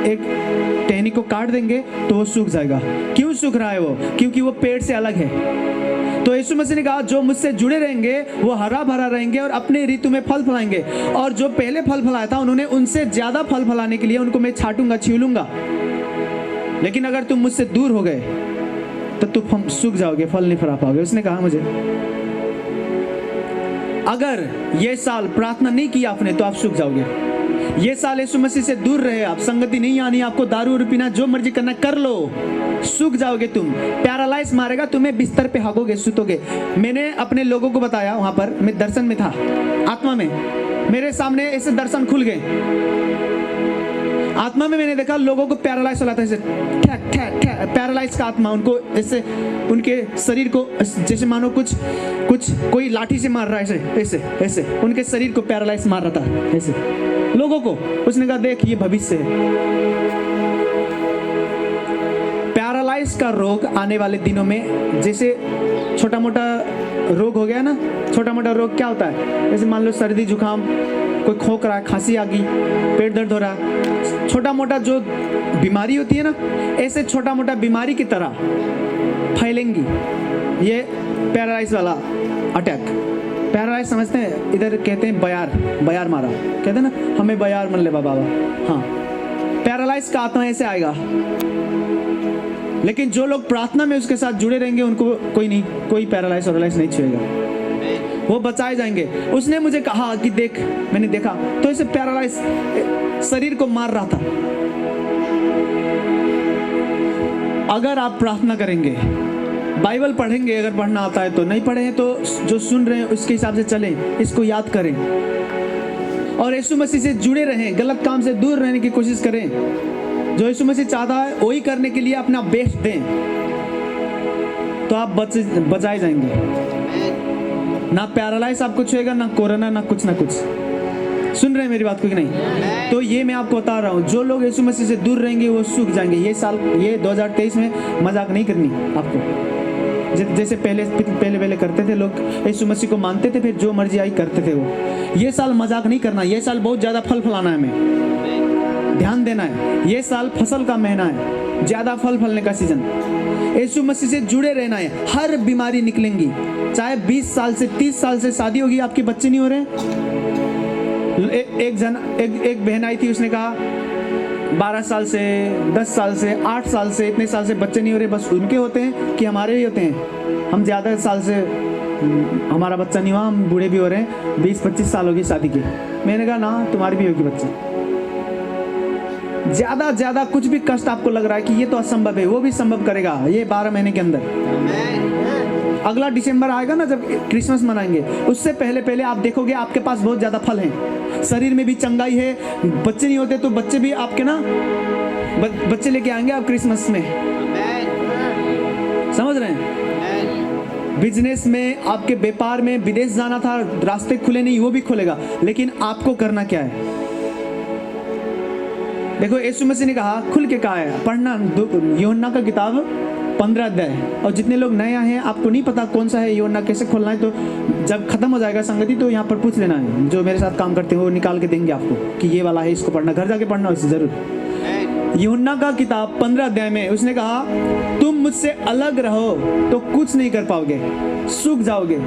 एक टहनी को काट देंगे तो वो सूख जाएगा। क्यों सूख रहा है वो? क्योंकि वो पेड़ से अलग है। तो यीशु मसीह ने कहा जो मुझसे जुड़े रहेंगे वो हरा भरा रहेंगे और अपने ऋतु में फल फलाएंगे, और जो पहले फल फलाया था उन्होंने उनसे ज्यादा फल फलाने के लिए उनको मैं छाटूंगा, छील लूंगा। लेकिन अगर तुम मुझसे दूर हो गए तो तुम सूख जाओगे, फल नहीं फला पाओगे। उसने कहा मुझे अगर ये साल प्रार्थना नहीं किया आपने तो आप सूख जाओगे। ये साल यीशु मसीह से दूर रहे आप, संगति नहीं आनी, आपको दारू और पीना जो मर्जी करना कर लो, सूख जाओगे तुम। पैरालाइज मारेगा तुम्हें, बिस्तर पे हागोगे, सुतोगे। मैंने अपने लोगों को बताया, वहां पर मैं दर्शन में था, आत्मा में मेरे सामने ऐसे दर्शन खुल गए। आत्मा में मैंने देखा लोगों को पैरालाइज होता है, पैरालाइज का आत्मा, उनको ऐसे उनके शरीर को जैसे मानो कुछ कोई लाठी से मार रहा है, ऐसे ऐसे ऐसे उनके शरीर को पैरालाइज मार रहा था ऐसे लोगों को। उसने कहा देख ये भविष्य है। पैरालाइज का रोग आने वाले दिनों में, जैसे छोटा मोटा रोग हो गया ना, छोटा मोटा रोग क्या होता है, जैसे मान लो सर्दी जुकाम, कोई खोक रहा है, खांसी आ गई, पेट दर्द हो रहा है, छोटा मोटा जो बीमारी होती है ना, ऐसे छोटा मोटा बीमारी की तरह फैलेंगी ये पैरालाइज वाला अटैक। पैरालाइज समझते हैं, इधर कहते हैं बयार मारा, कहते हैं ना हमें बयार मन ले बाबा। हाँ, पैरालाइज का आत्मा ऐसे आएगा। लेकिन जो लोग प्रार्थना में उसके साथ जुड़े रहेंगे उनको कोई पैरालाइज नहीं छुएगा, वो बचाए जाएंगे। उसने मुझे कहा कि देख, मैंने देखा तो इसे पैरालाइज शरीर को मार रहा था। अगर आप प्रार्थना करेंगे, बाइबल पढ़ेंगे, अगर पढ़ना आता है तो, नहीं पढ़े हैं तो जो सुन रहे हैं उसके हिसाब से चलें, इसको याद करें और यीशु मसीह से जुड़े रहें, गलत काम से दूर रहने की कोशिश करें। जो यीशु मसीह चाहता है वही करने के लिए अपना बेस्ट दें, तो आप बचाए जाएंगे। ना पैरालाइज आपको छुएगा, ना कोरोना, ना कुछ। सुन रहे हैं मेरी बात को कि नहीं? तो ये मैं आपको बता रहा हूँ, जो लोग यीशु मसीह से दूर रहेंगे वो सूख जाएंगे। ये साल, ये 2023 में मजाक नहीं करनी आपको। जैसे पहले करते थे लोग, यीशु मसीह को मानते थे, फिर जो मर्जी आई करते थे वो। ये साल मजाक नहीं करना। ये साल बहुत ज्यादा फल फलाना है, हमें ध्यान देना है। ये साल फसल का महीना है, ज्यादा फल फलने का सीजन। यीशु मसीह से जुड़े रहना है, हर बीमारी निकलेंगी। चाहे 20 साल से 30 साल से शादी होगी, आपके बच्चे नहीं हो रहे। एक बहन आई थी, उसने कहा 12 साल से, 10 साल से, 8 साल से, इतने साल से बच्चे नहीं हो रहे। बस उनके होते हैं कि हमारे भी होते हैं? हम ज्यादा साल से हमारा बच्चा नहीं हुआ, हम बूढ़े भी हो रहे हैं, 20-25 साल होगी शादी की। मैंने कहा ना, तुम्हारी भी होगी बच्चे। ज्यादा कुछ भी कष्ट आपको लग रहा है कि ये तो असंभव है, वो भी संभव करेगा ये 12 महीने के अंदर। अगला दिसंबर आएगा ना, जब क्रिसमस मनाएंगे, उससे पहले आप देखोगे आपके पास बहुत ज्यादा फल हैं, शरीर में भी चंगाई है। बच्चे नहीं होते तो बच्चे भी आपके ना, बच्चे लेके आएंगे आप क्रिसमस में। समझ रहे हैं? बिजनेस में, आपके व्यापार में, विदेश जाना था, रास्ते खुले नहीं, वो भी खुलेगा। लेकिन आपको करना क्या है? देखो, यीशु मसीह ने कहा, खुल के कहा है, पढ़ना यूहन्ना का किताब 15 अध्याय। और जितने लोग नए आए हैं, आपको नहीं पता कौन सा है यूहन्ना, कैसे खोलना है, तो जब खत्म हो जाएगा संगति तो यहाँ पर पूछ लेना है। जो मेरे साथ काम करते हैं वो निकाल के देंगे आपको कि ये वाला है, इसको पढ़ना, घर जाके पढ़ना उसे जरूर। यूहन्ना का किताब 15 अध्याय में उसने कहा, तुम मुझसे अलग रहो तो कुछ नहीं कर पाओगे, सूख जाओगे।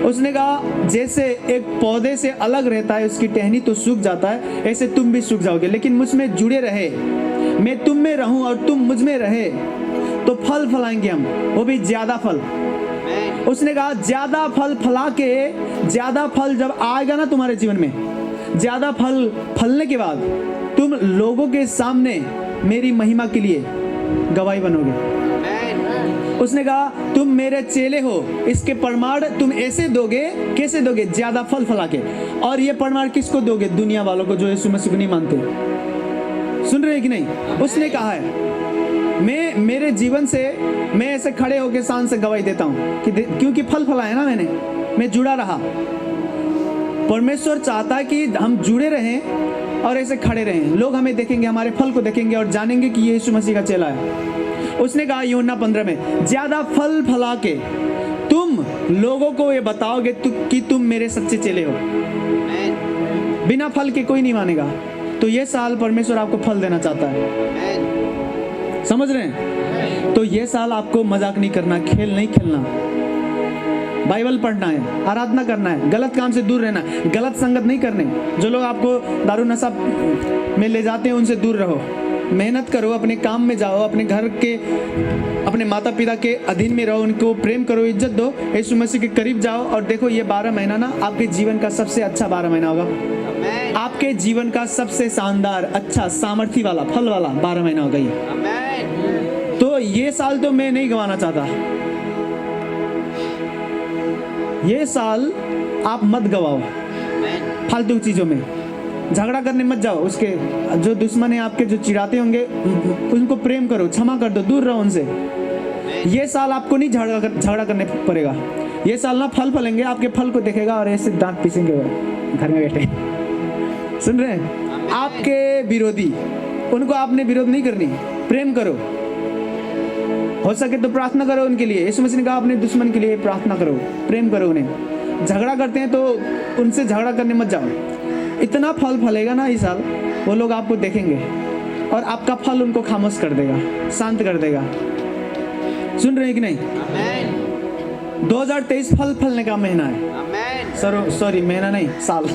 उसने कहा जैसे एक पौधे से अलग रहता है उसकी टहनी तो सूख जाता है, ऐसे तुम भी सूख जाओगे। लेकिन मुझ में जुड़े रहे, मैं तुम में रहूं और तुम मुझ में रहे, तो फल फलाएंगे हम, वो भी ज्यादा फल। उसने कहा ज्यादा फल फला के, ज्यादा फल जब आएगा ना तुम्हारे जीवन में, ज्यादा फल फलने के बाद तुम लोगों के सामने मेरी महिमा के लिए गवाही बनोगे। उसने कहा तुम मेरे चेले हो, इसके प्रमाण तुम ऐसे दोगे, कैसे दोगे? ज्यादा फल फला के। और ये प्रमाण किसको दोगे? दुनिया वालों को जो यीशु मसीह को नहीं मानते। सुन रहे हैं कि नहीं? उसने कहा है मैं मेरे जीवन से, मैं ऐसे खड़े होकर शान से गवाही देता हूँ कि क्योंकि फल फलाया ना मैंने, मैं जुड़ा रहा। परमेश्वर चाहता है कि हम जुड़े रहें और ऐसे खड़े रहें। लोग हमें देखेंगे, हमारे फल को देखेंगे और जानेंगे कि ये यीशु मसीह का चेला है। उसने कहा यूहन्ना 15 में, ज्यादा फल फला के तुम लोगों को ये बताओगे कि तुम मेरे सच्चे चेले हो। बिना फल के कोई नहीं मानेगा। तो ये साल परमेश्वर आपको फल देना चाहता है। समझ रहे हैं? तो ये साल आपको मजाक नहीं करना, खेल नहीं खेलना, बाइबल पढ़ना है, आराधना करना है, गलत काम से दूर रहना है, गलत संगत नहीं करने। जो लोग आपको दारू नशा में ले जाते हैं उनसे दूर रहो। मेहनत करो, अपने काम में जाओ, अपने घर के, अपने माता पिता के अधीन में रहो, उनको प्रेम करो, इज्जत दो, यीशु मसीह के करीब जाओ। और देखो ये 12 महीना ना आपके जीवन का सबसे अच्छा 12 महीना होगा। आपके जीवन का सबसे शानदार, अच्छा, सामर्थ्य वाला, फल वाला 12 महीना होगा ये। तो ये साल तो मैं नहीं गंवाना चाहता। ये साल आप मत गवाओ फालतू चीजों में, झगड़ा करने मत जाओ। उसके जो दुश्मन है आपके, जो चिढ़ाते होंगे, उनको प्रेम करो, क्षमा कर दो, दूर रहो उनसे। ये साल आपको नहीं झगड़ा करने पड़ेगा। ये साल ना फल फलेंगे, आपके फल को देखेगा और ऐसे दांत पीसेंगे घर में बैठे। सुन रहे हैं? आपके विरोधी, उनको आपने विरोध नहीं करनी, प्रेम करो। हो सके तो प्रार्थना करो उनके लिए। यीशु मसीह ने कहा अपने दुश्मन के लिए प्रार्थना करो, प्रेम करो उन्हें। झगड़ा करते हैं तो उनसे झगड़ा करने मत जाओ। इतना फल फलेगा ना इस साल, वो लोग आपको देखेंगे और आपका फल उनको खामोश कर देगा, शांत कर देगा। सुन रहे हैं कि नहीं? 2023 फल फलने का महीना है। सॉरी महीना नहीं, साल।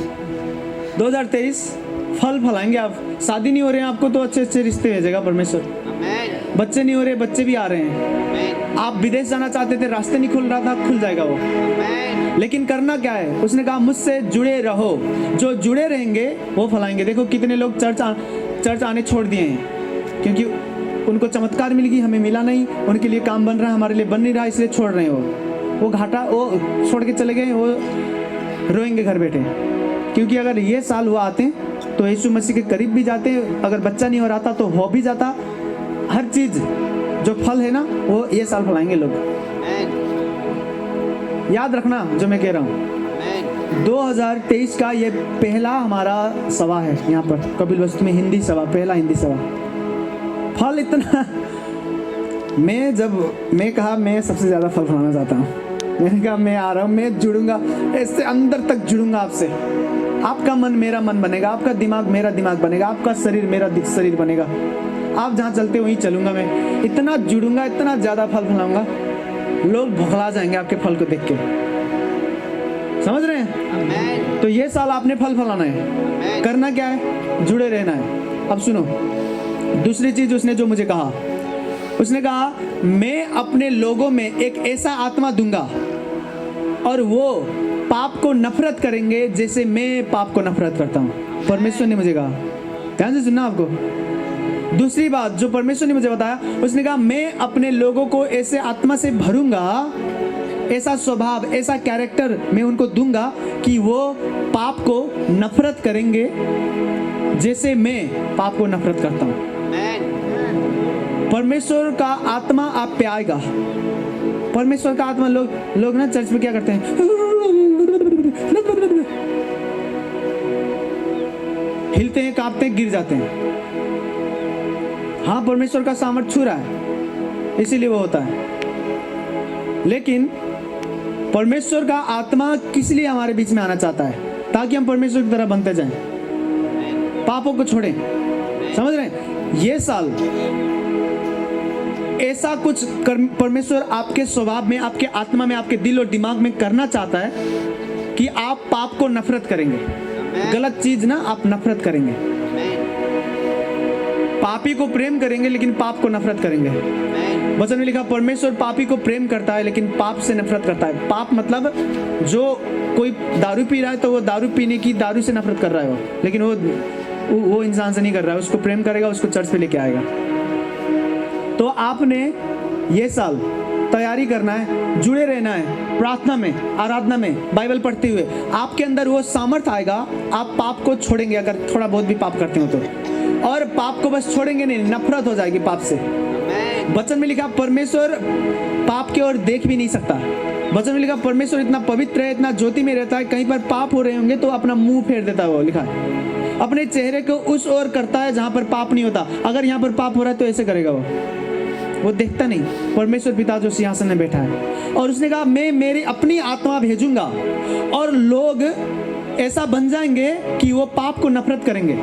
2023 फल फलाएंगे आप। शादी नहीं हो रहे हैं आपको तो अच्छे अच्छे रिश्ते भेजेगा परमेश्वर। बच्चे नहीं हो रहे, बच्चे भी आ रहे हैं। आप विदेश जाना चाहते थे, रास्ते नहीं खुल रहा था, खुल जाएगा वो। लेकिन करना क्या है? उसने कहा मुझसे जुड़े रहो। जो जुड़े रहेंगे वो फलाएंगे। देखो कितने लोग चर्च आने छोड़ दिए हैं क्योंकि उनको चमत्कार मिल गई, हमें मिला नहीं। उनके लिए काम बन रहा है, हमारे लिए बन नहीं रहा, इसलिए छोड़ रहे हैं। वो घाटा, वो छोड़ के चले गए, वो रोएंगे घर बैठे। क्योंकि अगर ये साल वो आते तो यीशु मसीह के करीब भी जाते। अगर बच्चा नहीं हो रहा था तो हो भी जाता। हर चीज जो फल है ना वो ये साल फलाएंगे लोग। याद रखना जो मैं कह रहा हूँ। 2023 का ये पहला हमारा सभा है यहाँ पर कपिल वस्तु में, हिंदी सभा, पहला हिंदी सभा। फल इतना मैं कहा मैं सबसे ज्यादा फल फलाना चाहता हूँ। मैंने कहा मैं आ रहा हूँ, मैं जुड़ूंगा, इससे अंदर तक जुड़ूंगा आपसे। आपका मन मेरा मन बनेगा, आपका दिमाग मेरा दिमाग बनेगा, आपका शरीर मेरा शरीर बनेगा। आप जहाँ चलते वहीं चलूंगा मैं। इतना जुड़ूंगा, इतना ज्यादा फल फलाऊंगा, लोग भुखला जाएंगे आपके फल को देख के। समझ रहे हैं? तो ये साल आपने फल फलाना है। करना क्या है? जुड़े रहना है। अब सुनो दूसरी चीज उसने जो मुझे कहा, उसने कहा मैं अपने लोगों में एक ऐसा आत्मा दूंगा और वो पाप को नफरत करेंगे जैसे मैं पाप को नफरत करता हूँ। परमेश्वर ने मुझे कहा, ध्यान से सुनना आपको। दूसरी बात जो परमेश्वर ने मुझे बताया, उसने कहा मैं अपने लोगों को ऐसे आत्मा से भरूंगा, ऐसा स्वभाव, ऐसा कैरेक्टर मैं उनको दूंगा कि वो पाप को नफरत करेंगे जैसे मैं पाप को नफरत करता हूँ। परमेश्वर का आत्मा आप पे आएगा। परमेश्वर का आत्मा, लोग ना चर्च में क्या करते हैं, हिलते हैं, कांपते हैं, गिर जाते हैं। हाँ, परमेश्वर का सामर्थ छू रहा है इसीलिए वो होता है। लेकिन परमेश्वर का आत्मा किस लिए हमारे बीच में आना चाहता है? ताकि हम परमेश्वर की तरह बनते जाएं, पापों को छोड़ें। समझ रहे हैं? ये साल ऐसा कुछ परमेश्वर आपके स्वभाव में, आपके आत्मा में, आपके दिल और दिमाग में करना चाहता है कि आप पाप को नफरत करेंगे। गलत चीज ना आप नफरत करेंगे। पापी को प्रेम करेंगे लेकिन पाप को नफरत करेंगे। वचन में लिखा परमेश्वर पापी को प्रेम करता है लेकिन पाप से नफरत करता है। पाप मतलब जो कोई दारू पी रहा है तो वो दारू पीने की, दारू से नफरत कर रहा है वो, लेकिन वो इंसान से नहीं कर रहा है। उसको प्रेम करेगा, उसको चर्च पे लेके आएगा। तो आपने ये साल तैयारी करना है, जुड़े रहना है प्रार्थना में, आराधना में, बाइबल पढ़ते हुए। आपके अंदर वो सामर्थ आएगा, आप पाप को छोड़ेंगे अगर थोड़ा बहुत भी पाप करते हो तो। और पाप को बस छोड़ेंगे नहीं, नफरत हो जाएगी पाप से। वचन में लिखा परमेश्वर पाप की ओर देख भी नहीं सकता। वचन में लिखा परमेश्वर इतना पवित्र है, इतना ज्योति में रहता है, कहीं पर पाप हो रहे होंगे तो अपना मुंह फेर देता है। वो लिखा है अपने चेहरे को उस ओर करता है जहां पर पाप नहीं होता। अगर यहाँ पर पाप हो रहा है तो ऐसे करेगा वो देखता नहीं। परमेश्वर पिता जो सिंहासन में बैठा है, और उसने कहा मैं मेरी अपनी आत्मा भेजूंगा और लोग ऐसा बन जाएंगे कि वो पाप को नफरत करेंगे।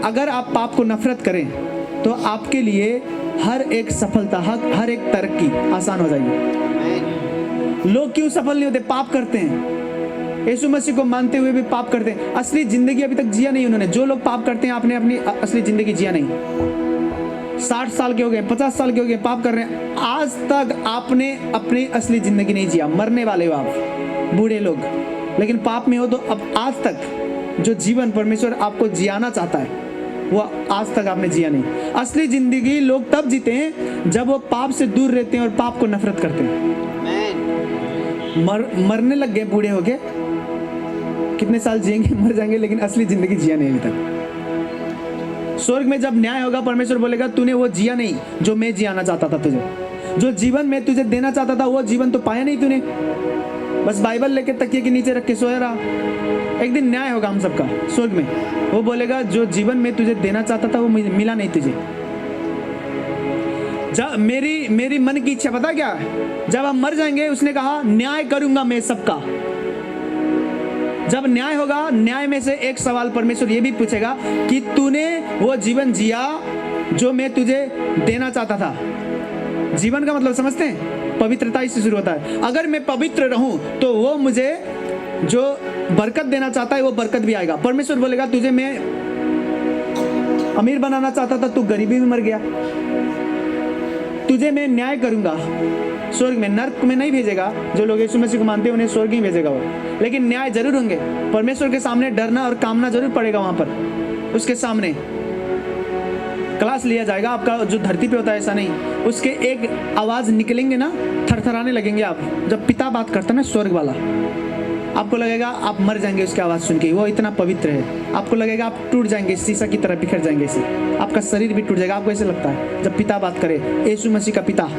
अगर आप पाप को नफरत करें तो आपके लिए हर एक सफलता, हर एक तरक्की आसान हो जाएगी। लोग क्यों सफल नहीं होते? पाप करते हैं, यीशु मसीह को मानते हुए भी पाप करते हैं। असली जिंदगी अभी तक जिया नहीं उन्होंने। जो लोग पाप करते हैं आपने अपनी असली जिंदगी जिया नहीं। 60 साल के हो गए, 50 साल के हो गए, पाप कर रहे हैं, आज तक आपने अपनी असली जिंदगी नहीं जिया। मरने वाले हो आप, बूढ़े लोग, लेकिन पाप में हो तो अब आज तक जो जीवन परमेश्वर आपको जियाना चाहता है वो आज तक आपने जिया नहीं। असली जिंदगी लोग तब जीते हैं जब वो पाप से दूर रहते हैं और पाप को नफरत करते हैं। मरने लग गए बूढ़े हो गए, कितने साल जिएंगे, मर जाएंगे, लेकिन असली जिंदगी जिया नहीं अभी तक। स्वर्ग में जब न्याय होगा परमेश्वर बोलेगा तूने वो जिया नहीं जो मैं जियाना चाहता था तुझे। जो जीवन मैं तुझे देना चाहता था वो जीवन तो पाया नहीं तूने, बस बाइबल लेके तकिए के नीचे रख के सोया रहा। एक दिन न्याय होगा हम सबका स्वर्ग में। वो बोलेगा जो जीवन में तुझे देना चाहता था वो मिला नहीं तुझे। जब मेरी मन की इच्छा पता क्या है? जब हम मर जाएंगे, उसने कहा न्याय करूंगा मैं सबका। जब न्याय होगा, न्याय में से एक सवाल परमेश्वर ये भी पूछेगा कि तूने वो जीवन जिया जो मैं तुझे देना चाहता था। जीवन का मतलब समझते हैं? पवित्रता इससे शुरू होता है। अगर मैं पवित्र रहूं तो वो मुझे जो बरकत देना चाहता है वो बरकत भी आएगा। परमेश्वर बोलेगा तुझे मैं अमीर बनाना चाहता था, तू गरीबी में मर गया। तुझे मैं न्याय करूंगा स्वर्ग में, नर्क में नहीं भेजेगा। जो लोग यीशु मसीह को मानते हैं उन्हें स्वर्ग ही भेजेगा वो, लेकिन न्याय जरूर होंगे। परमेश्वर के सामने डरना और कामना जरूर पड़ेगा। वहां पर उसके सामने क्लास लिया जाएगा आपका। जो धरती पे होता है ऐसा नहीं, उसके एक आवाज निकलेंगे ना, थरथराने लगेंगे आप। जब पिता बात करता है ना स्वर्ग वाला, आपको लगेगा आप मर जाएंगे उसकी आवाज सुन के। वो इतना पवित्र है, आपको लगेगा आप टूट जाएंगे, शीशा की तरह बिखर जाएंगे ऐसे। आपका शरीर भी टूट जाएगा। आपको ऐसे लगता है जब पिता बात करे, यीशु मसीह का पिता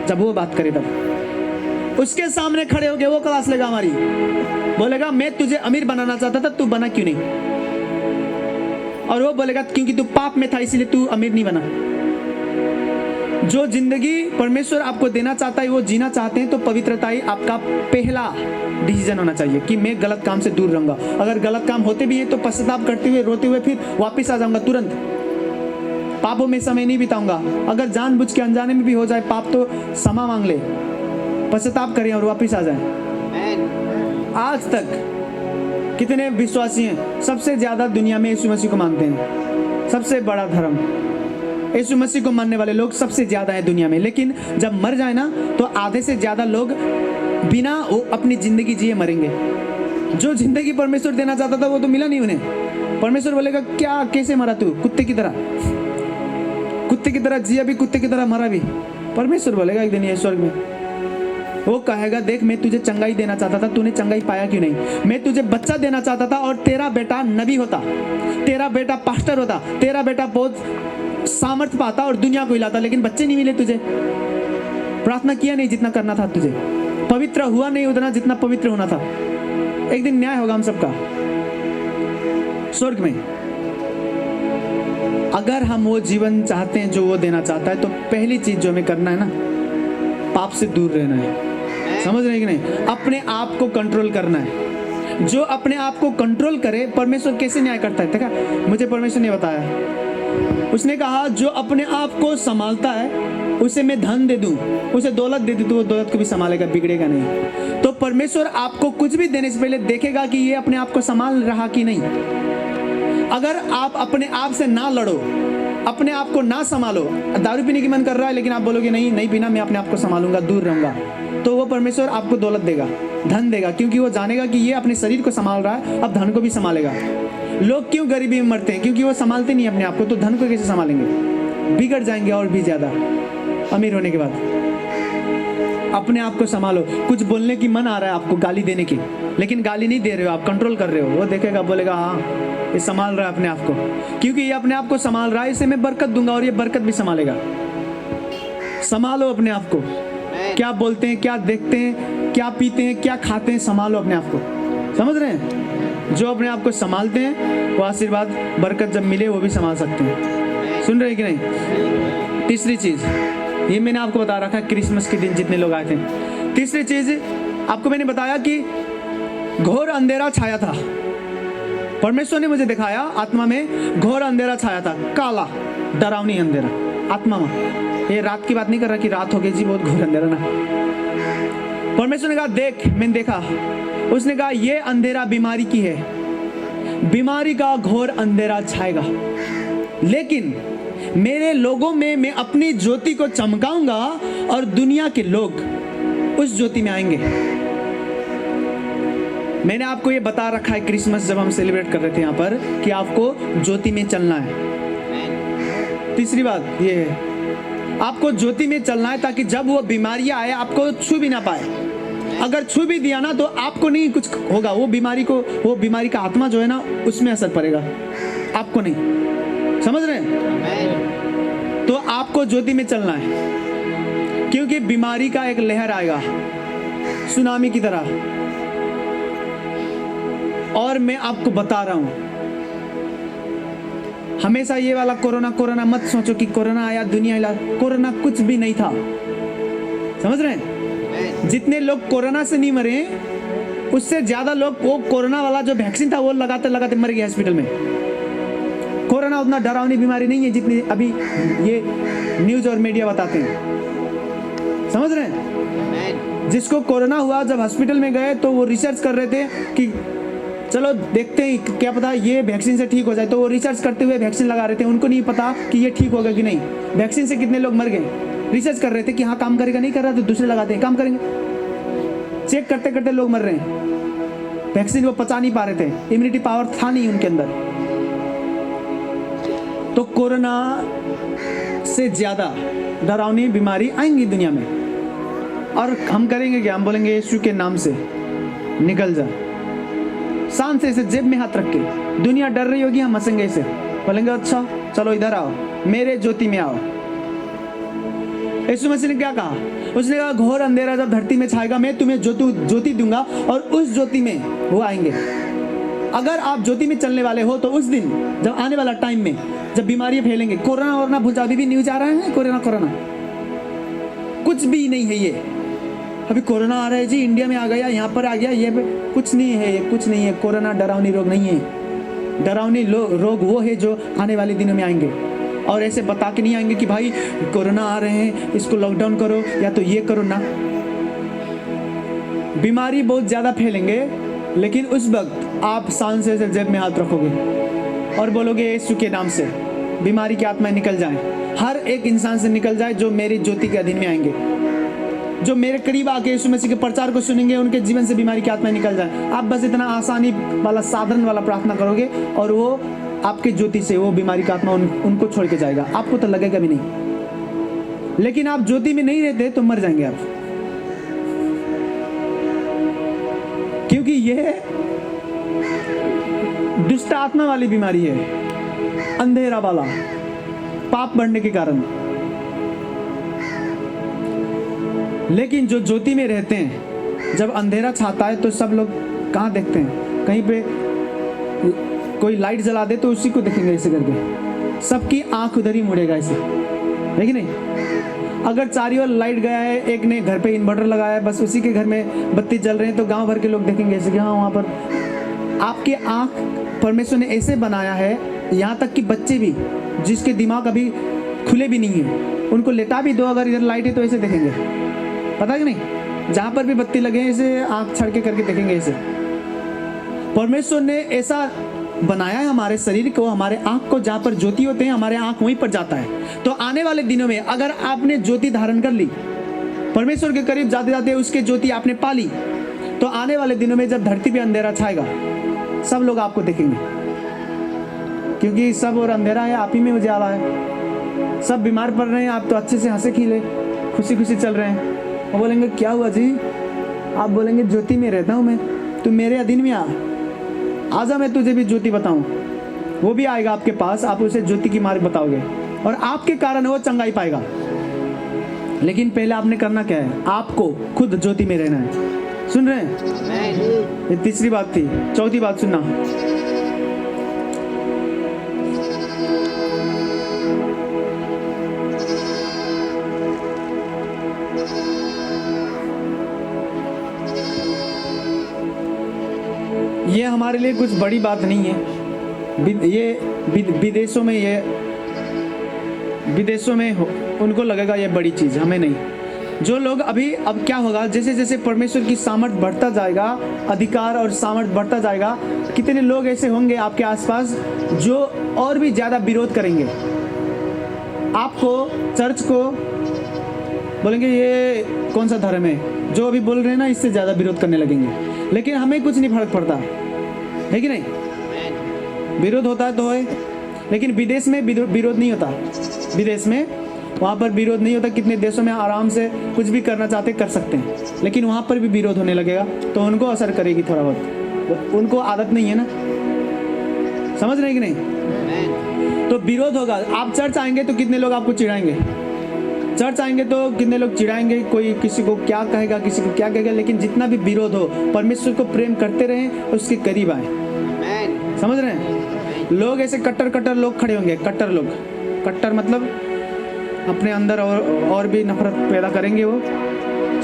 जब वो बात करे, तब उसके सामने खड़े होके वो क्लास लेगा हमारी। बोलेगा मैं तुझे अमीर बनाना चाहता था, तू बना क्यों नहीं? और वो बोलेगा क्योंकि तू पाप में था इसीलिए तू अमीर नहीं बना। जो जिंदगी परमेश्वर आपको देना चाहता है वो जीना चाहते हैं तो पवित्रता ही आपका पहला डिसीजन होना चाहिए कि मैं गलत काम से दूर रहूंगा। अगर गलत काम होते भी हैं तो पश्चाताप करते हुए, रोते हुए फिर वापस आ जाऊंगा तुरंत। पापों में समय नहीं बिताऊंगा। अगर जानबूझ के अनजाने में भी हो जाए पाप तो क्षमा मांग ले, पश्चाताप करें और वापस आ जाए। आज तक कितने विश्वासी हैं सबसे ज्यादा दुनिया में यीशु मसीह को मानते हैं? सबसे बड़ा धर्म यीशु मसीह को मानने वाले लोग सबसे ज्यादा है दुनिया में। लेकिन जब मर जाए ना तो आधे से ज्यादा लोग बिना वो अपनी जिंदगी जिए मरेंगे। जो जिंदगी परमेश्वर देना चाहता था वो तो मिला नहीं उन्हें। परमेश्वर बोलेगा क्या, कैसे मरा तू? कुत्ते की तरह, कुत्ते की तरह जिया भी, कुत्ते की तरह मरा भी। परमेश्वर बोलेगा एक दिन ये स्वर्ग में, वो कहेगा देख मैं तुझे चंगाई देना चाहता था, तूने चंगाई पाया क्यों नहीं? मैं तुझे बच्चा देना चाहता था और तेरा बेटा नबी होता, तेरा बेटा पास्टर होता, तेरा बेटा बहुत सामर्थ्य पाता और दुनिया को हिलाता, लेकिन बच्चे नहीं मिले तुझे। प्रार्थना किया नहीं जितना करना था तुझे, पवित्र हुआ नहीं उतना जितना पवित्र होना था। एक दिन न्याय होगा हम सबका स्वर्ग में। अगर हम वो जीवन चाहते हैं जो वो देना चाहता है तो पहली चीज जो हमें करना है ना, पाप से दूर रहना है। समझ रहे कि नहीं? अपने आप को कंट्रोल करना है। जो अपने आप को कंट्रोल करे, परमेश्वर कैसे न्याय करता है देखा? मुझे परमेश्वर ने बताया। उसने कहा जो अपने आप को संभालता है उसे मैं धन दे दूं, उसे दौलत दे दूं तो वो दौलत को भी संभालेगा, बिगड़ेगा नहीं। तो परमेश्वर आपको कुछ भी देने से पहले देखेगा कि ये अपने आप को संभाल रहा कि नहीं। अगर आप अपने आप से ना लड़ो, अपने आप को ना संभालो, दारू पीने की मन कर रहा है लेकिन आप बोलोगे नहीं नहीं पीना, मैं अपने आप को संभालूंगा, दूर रहूंगा, तो वो परमेश्वर आपको दौलत देगा, धन देगा, क्योंकि वो जानेगा कि ये अपने शरीर को संभाल रहा है, अब धन को भी संभालेगा। लोग क्यों गरीबी में मरते हैं? क्योंकि वो संभालते नहीं अपने आप को, तो धन को कैसे संभालेंगे? बिगड़ जाएंगे और भी ज्यादा अमीर होने के बाद। अपने आप को संभालो। कुछ बोलने की मन आ रहा है आपको, गाली देने की, लेकिन गाली नहीं दे रहे हो आप, कंट्रोल कर रहे हो। वो देखेगा, बोलेगा हाँ ये संभाल रहा है अपने आप को, क्योंकि ये अपने आप को संभाल रहा है, इसे मैं बरकत दूंगा और ये बरकत भी संभालेगा। संभालो अपने आप को। क्या बोलते हैं, क्या देखते हैं, क्या पीते हैं, क्या खाते हैं, संभालो अपने आप को। समझ रहे हैं? जो अपने आप को संभालते हैं वो आशीर्वाद बरकत जब मिले वो भी संभाल सकते हैं। सुन रहे हैं कि नहीं? तीसरी चीज ये मैंने आपको बता रखा है, क्रिसमस के दिन जितने लोग आए थे। तीसरी चीज आपको मैंने बताया कि घोर अंधेरा छाया था परमेश्वर ने मुझे दिखाया आत्मा में घोर अंधेरा छाया था, काला डरावनी अंधेरा आत्मा में। ये रात की बात नहीं कर रहा कि रात हो गई जी बहुत घोर अंधेरा ना। परमेश्वर ने कहा देख, मैंने देखा। उसने कहा ये अंधेरा बीमारी की है, बीमारी का घोर अंधेरा छाएगा, लेकिन मेरे लोगों में मैं अपनी ज्योति को चमकाऊंगा और दुनिया के लोग उस ज्योति में आएंगे। मैंने आपको ये बता रखा है क्रिसमस जब हम सेलिब्रेट कर रहे थे यहाँ पर कि आपको ज्योति में चलना है। तीसरी बात ये है, आपको ज्योति में चलना है ताकि जब वो बीमारियां आए आपको छू भी ना पाए। अगर छू भी दिया ना तो आपको नहीं कुछ होगा, वो बीमारी का आत्मा जो है ना उसमें असर पड़ेगा, आपको नहीं। समझ रहे हैं? तो आपको ज्योति में चलना है, क्योंकि बीमारी का एक लहर आएगा सुनामी की तरह। और मैं आपको बता रहा हूं, हमेशा ये वाला कोरोना मत सोचो कि कोरोना आया दुनिया हिला। कोरोना कुछ भी नहीं था, समझ रहे हैं? जितने लोग कोरोना से नहीं मरे उससे ज्यादा लोग वो कोरोना वाला जो वैक्सीन था वो लगाते लगाते मर गए हॉस्पिटल में। कोरोना उतना डरावनी बीमारी नहीं है जितनी अभी ये न्यूज और मीडिया बताते हैं। समझ रहे हैं? जिसको कोरोना हुआ जब हॉस्पिटल में गए तो वो रिसर्च कर रहे थे कि चलो देखते हैं क्या पता ये वैक्सीन से ठीक हो जाए, तो वो रिसर्च करते हुए वैक्सीन लगा रहे थे। उनको नहीं पता कि ये ठीक होगा कि नहीं। वैक्सीन से कितने लोग मर गए, रिसर्च कर रहे थे कि हाँ काम करेगा, नहीं कर रहा तो दूसरे लगाते हैं, काम करेंगे। चेक करते करते लोग मर रहे हैं। वैक्सीन वो पचा नहीं पा रहे थे, इम्यूनिटी पावर था नहीं उनके अंदर। तो कोरोना से ज्यादा डरावनी बीमारी आएंगी दुनिया में, और हम करेंगे क्या? हम बोलेंगे यीशु के नाम से निकल जा, शान से इसे जेब में हाथ रख के। दुनिया डर रही होगी, हम हंसेंगे इसे, बोलेंगे अच्छा चलो इधर आओ, मेरे ज्योति में आओ। यीशु मसीह ने क्या कहा? उसने कहा घोर अंधेरा जब धरती में छाएगा मैं तुम्हें ज्योति दूंगा और उस ज्योति में वो आएंगे। अगर आप ज्योति में चलने वाले हो तो उस दिन जब आने वाला टाइम में जब बीमारियां फैलेंगे, कोरोना वोरोना भूल जाओ, अभी भी न्यूज आ रहा है कोरोना कुछ भी नहीं है। ये अभी कोरोना आ रहा है जी, इंडिया में आ गया, यहाँ पर आ गया, ये कुछ नहीं है, ये कुछ नहीं है। कोरोना डरावनी रोग नहीं है। डरावनी रोग वो है जो आने वाले दिनों में आएंगे, और ऐसे बता के नहीं आएंगे कि भाई कोरोना आ रहे हैं इसको लॉकडाउन करो या तो ये करो ना। बीमारी बहुत ज्यादा फैलेंगे, लेकिन उस वक्त आप शान से जेब में हाथ रखोगे और बोलोगे यीशु के नाम से बीमारी की आत्माएं निकल जाएं, हर एक इंसान से निकल जाए जो मेरी ज्योति के अधीन में आएंगे, जो मेरे करीब आके यीशु मसीह के प्रचार को सुनेंगे, उनके जीवन से बीमारी की आत्माएं निकल जाए। आप बस इतना आसानी वाला साधारण वाला प्रार्थना करोगे और वो आपके ज्योति से वो बीमारी का आत्मा उनको छोड़ के जाएगा। आपको तो लगेगा भी नहीं, लेकिन आप ज्योति में नहीं रहते तो मर जाएंगे आप, क्योंकि यह दुष्ट आत्मा वाली बीमारी है, अंधेरा वाला, पाप बढ़ने के कारण। लेकिन जो ज्योति में रहते हैं, जब अंधेरा छाता है तो सब लोग कहाँ देखते हैं? कहीं पे कोई लाइट जला दे तो उसी को देखेंगे ऐसे करके, सबकी आंख उधर ही मुड़ेगा ऐसे, है कि नहीं? अगर चारों ओर लाइट गया है, एक ने घर पे इन्वर्टर लगाया है, बस उसी के घर में बत्ती जल रहे हैं, तो गांव भर के लोग देखेंगे ऐसे कि हाँ वहाँ पर। आपकी आंख परमेश्वर ने ऐसे बनाया है, यहाँ तक कि बच्चे भी जिसके दिमाग अभी खुले भी नहीं है, उनको लेटा भी दो अगर इधर लाइट है तो ऐसे देखेंगे, पता कि नहीं? जहाँ पर भी बत्ती लगे ऐसे आंख छड़ के करके देखेंगे ऐसे। परमेश्वर ने ऐसा बनाया है हमारे शरीर को, हमारे आंख को, जहाँ पर ज्योति होते हैं हमारे आंख वहीं पर जाता है। तो आने वाले दिनों में अगर आपने ज्योति धारण कर ली, परमेश्वर के करीब जाते जाते उसके ज्योति आपने पा ली, तो आने वाले दिनों में जब धरती पे अंधेरा छाएगा सब लोग आपको देखेंगे, क्योंकि सब और अंधेरा है, आप ही में उजाला है। सब बीमार पड़ रहे हैं, आप तो अच्छे से हंसे खिले खुशी खुशी चल रहे हैं। वो बोलेंगे क्या हुआ जी? आप बोलेंगे ज्योति में रहता हूँ मैं, तू मेरे अधीन में आजा, मैं तुझे भी ज्योति बताऊं। वो भी आएगा आपके पास, आप उसे ज्योति की मार्ग बताओगे और आपके कारण वो चंगाई पाएगा। लेकिन पहले आपने करना क्या है? आपको खुद ज्योति में रहना है। सुन रहे हैं? ये तीसरी बात थी। चौथी बात सुनना, ये हमारे हमारे लिए कुछ बड़ी बात नहीं है। ये विदेशों में उनको लगेगा ये बड़ी चीज़, हमें नहीं। जो लोग अब क्या होगा, जैसे जैसे परमेश्वर की सामर्थ बढ़ता जाएगा, अधिकार और सामर्थ बढ़ता जाएगा, कितने लोग ऐसे होंगे आपके आसपास जो और भी ज़्यादा विरोध करेंगे आपको, चर्च को। बोलेंगे ये कौन सा धर्म है, जो अभी बोल रहे हैं ना इससे ज़्यादा विरोध करने लगेंगे। लेकिन हमें कुछ नहीं फर्क पड़ता है कि नहीं। विरोध होता है तो है, लेकिन विदेश में विरोध नहीं होता। विदेश में वहाँ पर विरोध नहीं होता। कितने देशों में आराम से कुछ भी करना चाहते कर सकते हैं, लेकिन वहाँ पर भी विरोध होने लगेगा तो उनको असर करेगी थोड़ा बहुत। उनको आदत नहीं है ना, समझ रहे कि नहीं। तो विरोध होगा। आप चर्च आएंगे तो कितने लोग आपको चिढ़ाएंगे, चर्च आएंगे तो कितने लोग चिढ़ाएंगे, कोई किसी को क्या कहेगा, किसी को क्या कहेगा। लेकिन जितना भी विरोध हो, परमेश्वर को प्रेम करते रहें, उसके करीब आए। समझ रहे हैं। लोग ऐसे कट्टर लोग खड़े होंगे। कट्टर लोग, कट्टर मतलब अपने अंदर और भी नफरत पैदा करेंगे। वो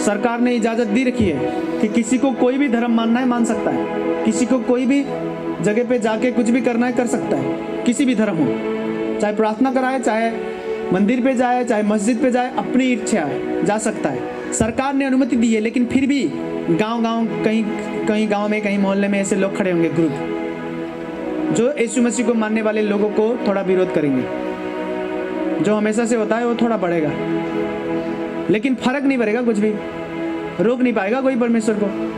सरकार ने इजाज़त दी रखी है कि किसी को कोई भी धर्म मानना है मान सकता है, किसी को कोई भी जगह पे जाके कुछ भी करना है कर सकता है, किसी भी धर्म हो। चाहे प्रार्थना कराए, चाहे मंदिर पे जाए, चाहे मस्जिद पे जाए, अपनी इच्छा है जा सकता है। सरकार ने अनुमति दी है। लेकिन फिर भी गांव कहीं गांव में, कहीं मोहल्ले में ऐसे लोग खड़े होंगे, ग्रुप, जो यीशु मसीह को मानने वाले लोगों को थोड़ा विरोध करेंगे। जो हमेशा से होता है वो थोड़ा बढ़ेगा, लेकिन फर्क नहीं पड़ेगा, कुछ भी रोक नहीं पाएगा कोई परमेश्वर को।